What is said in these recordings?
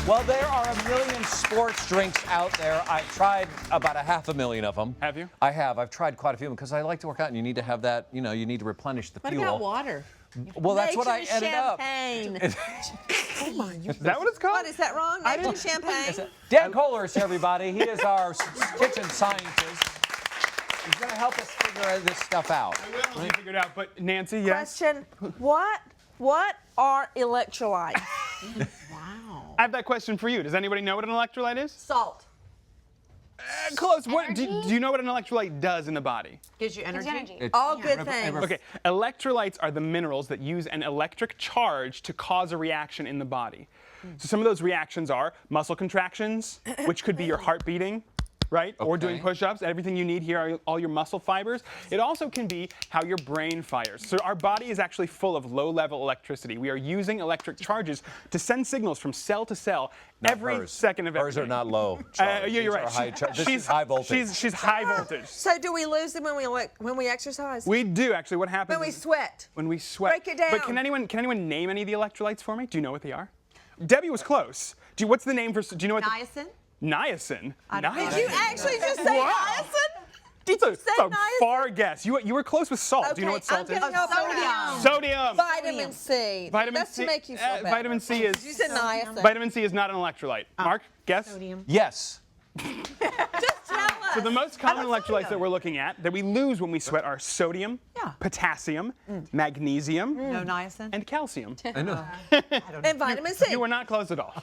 Well, there are a million sports drinks out there. I've tried about 500,000 of them. Have you? I have. I've tried quite a few because I like to work out, and you need to have that. You know, you need to replenish the fuel. What about water? Well, that's what I ended champagne. Oh my! Is that what it's called? What, is that wrong? Natural champagne? Dan Kohler is here, everybody. He is our kitchen scientist. He's going to help us figure this stuff out. Let me figure it out. But Nancy, yes. Question: What are electrolytes? Wow. I have that question for you. Does anybody know what an electrolyte is? Salt. Close. What, do you know what an electrolyte does in the body? Gives you energy. It's- All good things. Okay, electrolytes are the minerals that use an electric charge to cause a reaction in the body. So some of those reactions are muscle contractions, which could be your heart beating, right? Or doing Okay. push-ups. Everything you need here are all your muscle fibers. It also can be how your brain fires. So our body is actually full of low-level electricity. We are using electric charges to send signals from cell to cell every hers. second of every Hers are day. not low. Yeah, These you're are right. high this is high voltage. She's high voltage. So do we lose them when we exercise? We do actually. What happens? When we is- sweat. When we sweat. Break it down. But can anyone name any of the electrolytes for me? Do you know what they are? Debbie was close. What's the name for? Do you know what? Niacin? Niacin. I don't know. Niacin. Did you actually just say Wow. niacin? It's a niacin? far guess. You were close with salt. Do you know what salt I'm is? gonna go Sodium. Sodium. Vitamin C. Vitamin That's C. to make you feel better. Vitamin C is. You said niacin. Vitamin C is not an electrolyte. Mark, guess. Sodium. Yes. Just tell us. So the most common electrolytes that we're looking at that we lose when we sweat are sodium, Yeah. potassium, magnesium, No niacin? and calcium. I know. And vitamin C. You were not close at all.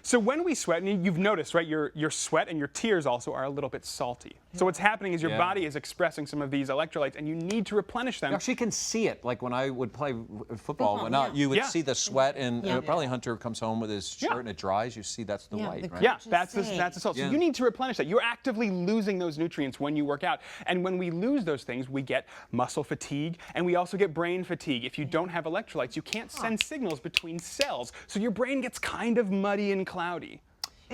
So when we sweat, and you've noticed, right, your sweat and your tears also are a little bit salty. So what's happening is your Yeah. body is expressing some of these electrolytes, and you need to replenish them. You actually can see it. Like when I would play football, and whatnot, you would Yeah. see the sweat, and probably Hunter comes home with his shirt Yeah. and it dries. You see that's the white, the right? Yeah, Just that's the say. salt. So Yeah. you need to replenish that. You're actively losing those nutrients when you work out. And when we lose those things, we get muscle fatigue, and we also get brain fatigue. If you don't have electrolytes, you can't send signals between cells. So your brain gets kind of muddy and cloudy.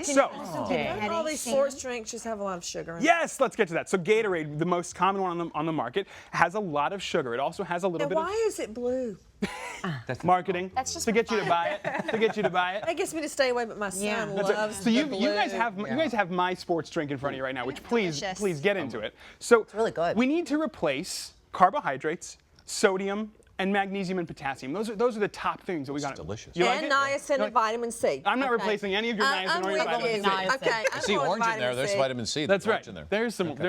So, Don't all these sports drinks just have a lot of sugar in them? yes, let's get to that. So Gatorade, the most common one on the market, has a lot of sugar. It also has a little And bit why is it blue? of marketing to get you to buy it. To get you to buy it. That gets me to stay away, but my son Yeah. That's right. loves So the you blue. guys have my sports drink in front of you right now, which please delicious. get into it. So it's really good. We need to replace carbohydrates, sodium, and magnesium and potassium. Those are the top things that we got. delicious. You like And it? niacin You and vitamin C. I'm not replacing any of your niacin I'm or your with vitamin you. C. Niacin. Okay, I'm See going orange in vitamin there. There's C. vitamin C. That's right. Orange in there. There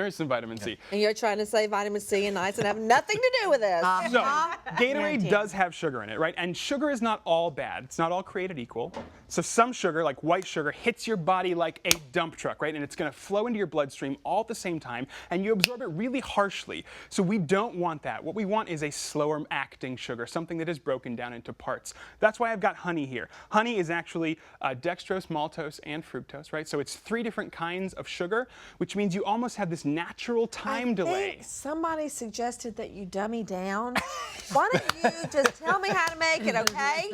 is some vitamin C. And you're trying to say vitamin C and niacin have nothing to do with this. So, Gatorade Guaranteed. does have sugar in it, right? And sugar is not all bad. It's not all created equal. So some sugar, like white sugar, hits your body like a dump truck, right? And it's going to flow into your bloodstream all at the same time, and you absorb it really harshly. So we don't want that. What we want is a slower acting sugar, something that is broken down into parts. That's why I've got honey here. Honey is actually dextrose, maltose, and fructose, right? So it's 3 different kinds of sugar, which means you almost have this natural time delay. I think somebody suggested that you dummy down. Why don't you just tell me how to make it, okay?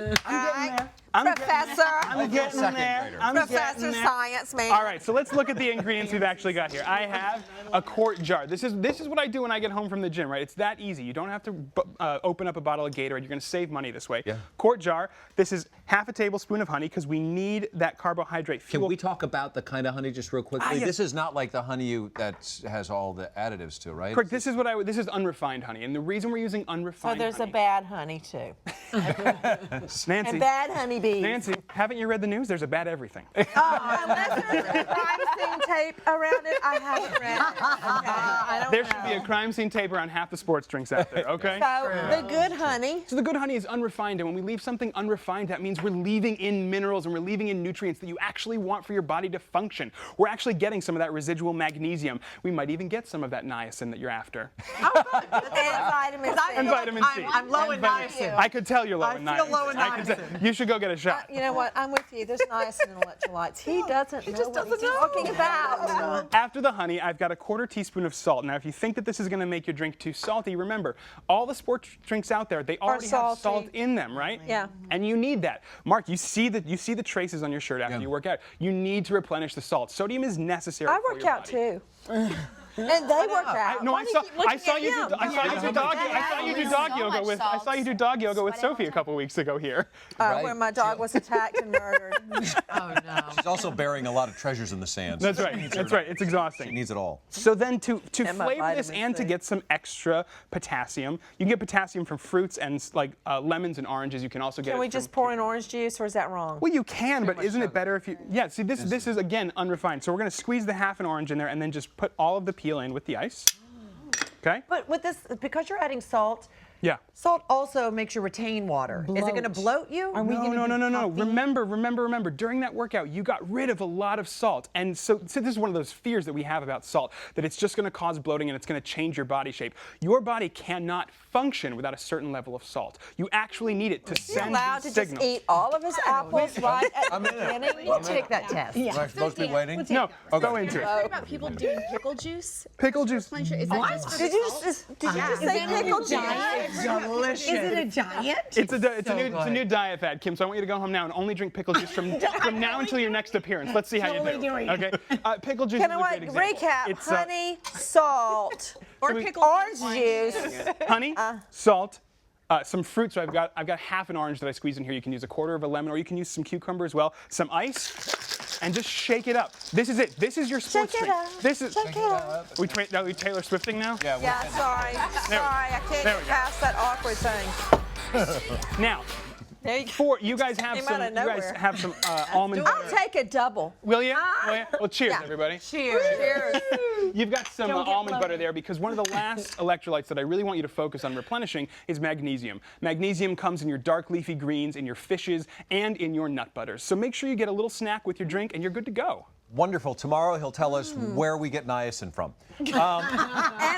Professor. I'm getting Second there. grader. I'm Professor getting there. Science Man. All right, so let's look at the ingredients we've actually got here. I have a quart jar. This is what I do when I get home from the gym, right? It's that easy. You don't have to open up a bottle of Gatorade. You're going to save money this way. Yeah. Quart jar. This is half a tablespoon of honey because we need that carbohydrate fuel. Can we talk about the kind of honey just real quickly? yes. This is not like the honey that has all the additives to, right? Correct. This is unrefined honey, and the reason we're using So unrefined there's a honey. bad honey too. Nancy, And bad honeybees. Nancy, haven't you read the news? There's a bad everything. Unless there's a crime scene tape around it, I haven't read it. Okay. I don't There know. should be a crime scene tape around half the sports drinks out there. Okay. So the good honey. So the good honey is unrefined, and when we leave something unrefined, that means we're leaving in minerals and we're leaving in nutrients that you actually want for your body to function. We're actually getting some of that residual magnesium. We might even get some of that niacin that you're after. And vitamin C. And vitamin C. I'm low in And vitamin C. niacin. I could tell you're low in I feel niacin. low in I could tell- niacin. You should go get a shot. You know what? I'm with you. There's niacin and electrolytes. He doesn't know what he's talking about. After the honey, I've got a quarter teaspoon of salt. Now, if you think that this is going to make your drink too salty, remember, all the sports drinks out there, they already have salty. salt in them, right? Yeah. And you need that. Mark, you see the traces on your shirt after you work out. You need to replenish the salt. Sodium is necessary I for work your out body. too. And they work out. No, Why I do saw. you keep looking I saw at you do. him? I saw you do dog. I saw you do dog So yoga much with. I saw you do dog yoga with Sophie a couple weeks ago here. Right. Where my dog was attacked and murdered. Oh no. She's also burying a lot of treasures in the sands. That's right. That's right. It's She exhausting. needs it all. So then to And my flavor this vitamin and to C. get some extra potassium, you can get potassium from fruits and like lemons and oranges. You can also get Can it we from just pour in orange juice, or is that wrong? Well, you can, but isn't it better if you? Yeah. See, this is again unrefined. So we're gonna squeeze the half an orange in there and then just put all of the peel in with the ice. Okay. But with this, because you're adding salt, Yeah. salt also makes you retain water. Is it going to bloat you? No. Remember. During that workout, you got rid of a lot of salt. And so this is one of those fears that we have about salt, that it's just going to cause bloating and it's going to change your body shape. Your body cannot function without a certain level of salt. You actually need it to Is he send allowed these to just signals. eat all of his apples right at I'm the in it. beginning? We'll take that test. Am I supposed to be waiting? No, go into it. What about people doing pickle juice? Pickle juice. Is that just for Did the you salt? just say pickle juice? Delicious. Is it a giant? It's a new diet fad, Kim. So I want you to go home now and only drink pickle juice from now until your next appearance. Let's see how you do. Okay. Pickle juice Can is a I great example. recap? It's, Honey, salt, Or we- pickled orange juice. honey, salt, some fruit. So I've got half an orange that I squeeze in here. You can use a quarter of a lemon, or you can use some cucumber as well. Some ice, and just shake it up. This is it. This is your sports Shake it drink. up. This is. Shake it up. We Taylor Swifting now. Yeah. Yeah, sorry. Sorry, I can't There we get go. past that awkward thing. Now, There you go. for you guys have Came some. out You of guys nowhere. have some almond I'll butter. take a double. Will you? Well, cheers, Yeah. everybody. Cheers. Cheers. You've got some almond butter there because one of the last electrolytes that I really want you to focus on replenishing is magnesium. Magnesium comes in your dark leafy greens, in your fishes, and in your nut butters. So make sure you get a little snack with your drink and you're good to go. Wonderful. Tomorrow he'll tell us where we get niacin from. And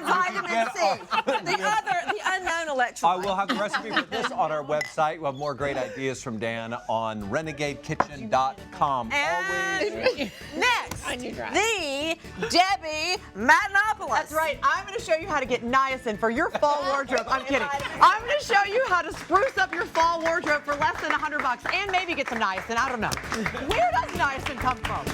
vitamin C. The unknown electrolyte. I will have the recipe for this on our website. We'll have more great ideas from Dan on renegadekitchen.com. And next, the Debbie Magnopoulos. That's right. I'm going to show you how to get niacin for your fall wardrobe. I'm kidding. I'm going to show you how to spruce up your fall wardrobe for less than $100 and maybe get some niacin. I don't know. Where does niacin come from?